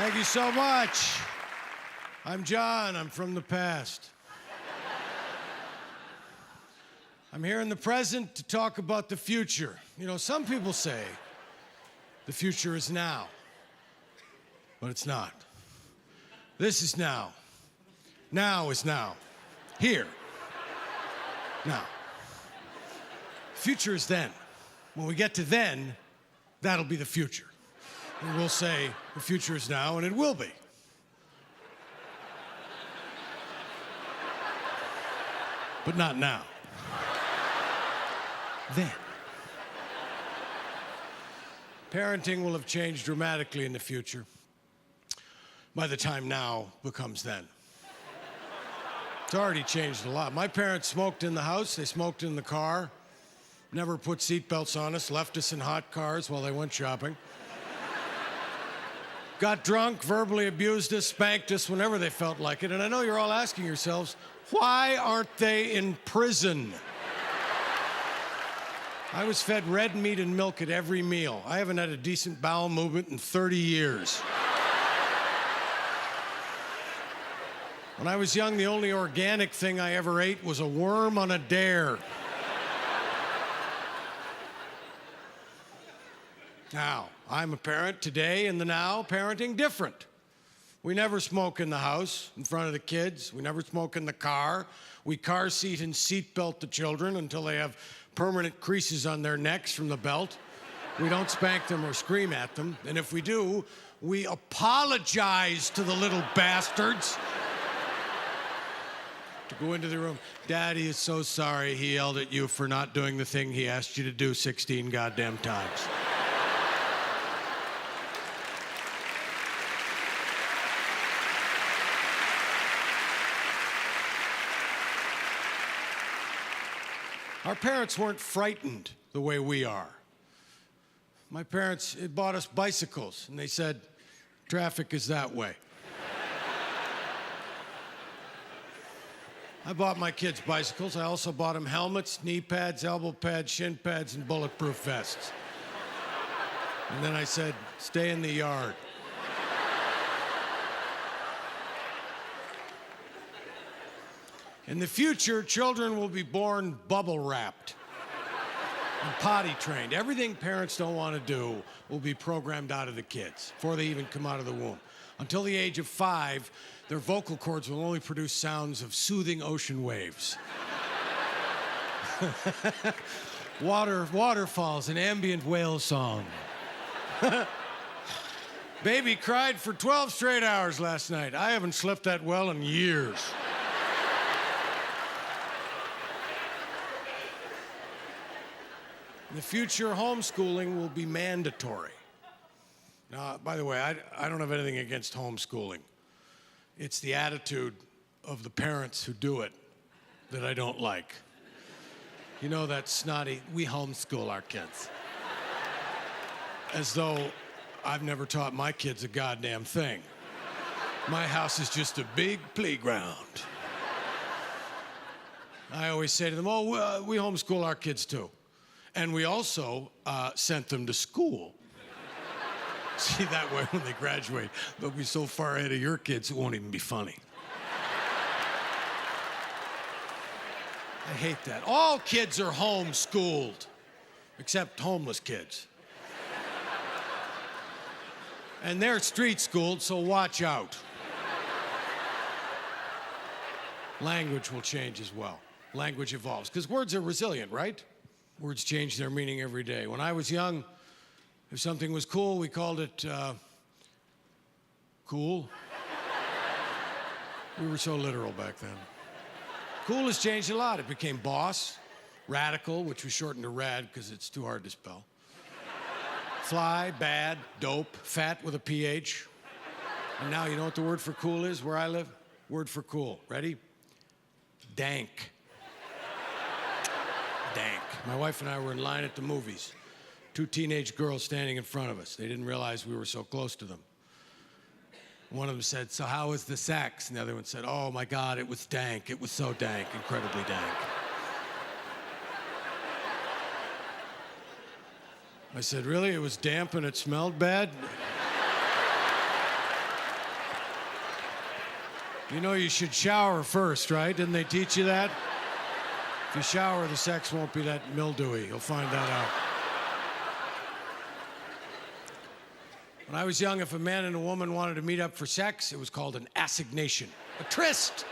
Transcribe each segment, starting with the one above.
Thank you so much. I'm John. I'm from the past. I'm here in the present to talk about the future. You know, some people say the future is now, but it's not. This is now. Now is now. Here. Now. Future is then. When we get to then, that'll be the future. And we'll say the future is now, and it will be. But not now. Then. Parenting will have changed dramatically in the future by the time now becomes then. It's already changed a lot. My parents smoked in the house, they smoked in the car, never put seatbelts on us, left us in hot cars while they went shopping. Got drunk, verbally abused us, spanked us whenever they felt like it. And I know you're all asking yourselves, why aren't they in prison? I was fed red meat and milk at every meal. I haven't had a decent bowel movement in 30 years. When I was young, the only organic thing I ever ate was a worm on a dare. Now, I'm a parent today, in the now, parenting different. We never smoke in the house in front of the kids. We never smoke in the car. We car seat and seat belt the children until they have permanent creases on their necks from the belt. We don't spank them or scream at them. And if we do, we apologize to the little bastards. To go into the room, Daddy is so sorry he yelled at you for not doing the thing he asked you to do 16 goddamn times. Our parents weren't frightened the way we are. My parents bought us bicycles, and they said, traffic is that way. I bought my kids bicycles. I also bought them helmets, knee pads, elbow pads, shin pads, and bulletproof vests. And then I said, stay in the yard. In the future, children will be born bubble-wrapped and potty-trained. Everything parents don't want to do will be programmed out of the kids before they even come out of the womb. Until the age of 5, their vocal cords will only produce sounds of soothing ocean waves. Waterfalls, an ambient whale song. Baby cried for 12 straight hours last night. I haven't slept that well in years. In the future, homeschooling will be mandatory. Now, by the way, I don't have anything against homeschooling. It's the attitude of the parents who do it that I don't like. You know, that snotty, we homeschool our kids. As though I've never taught my kids a goddamn thing. My house is just a big playground. I always say to them, oh, we homeschool our kids too. And we also sent them to school. See, that way when they graduate, they'll be so far ahead of your kids, it won't even be funny. I hate that. All kids are homeschooled, except homeless kids. And they're street schooled, so watch out. Language will change as well. Language evolves, because words are resilient, right? Words change their meaning every day. When I was young, if something was cool, we called it cool. We were so literal back then. Cool has changed a lot. It became boss, radical, which was shortened to rad because it's too hard to spell. Fly, bad, dope, fat with a PH. And now you know what the word for cool is where I live? Word for cool. Ready? Dank. Dank. My wife and I were in line at the movies. 2 teenage girls standing in front of us. They didn't realize we were so close to them. One of them said, so how was the sex? And the other one said, oh my God, it was dank. It was so dank, incredibly dank. I said, really? It was damp and it smelled bad? You know you should shower first, right? Didn't they teach you that? If you shower, the sex won't be that mildewy. You'll find that out. When I was young, if a man and a woman wanted to meet up for sex, it was called an assignation, a tryst,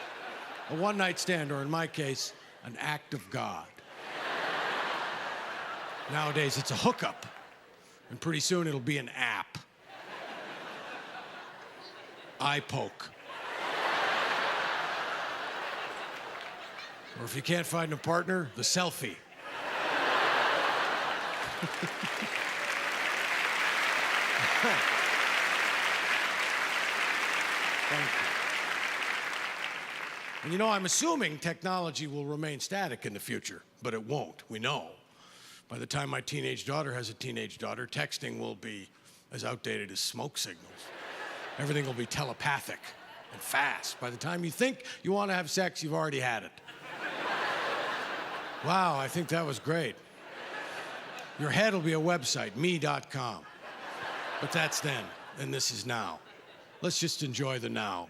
a one-night stand, or in my case, an act of God. Nowadays, it's a hookup, and pretty soon it'll be an app. Eye poke. Or if you can't find a partner, the selfie. Thank you. And you know, I'm assuming technology will remain static in the future, but it won't. We know. By the time my teenage daughter has a teenage daughter, texting will be as outdated as smoke signals. Everything will be telepathic and fast. By the time you think you want to have sex, you've already had it. Wow, I think that was great. Your head will be a website, me.com. But that's then, and this is now. Let's just enjoy the now.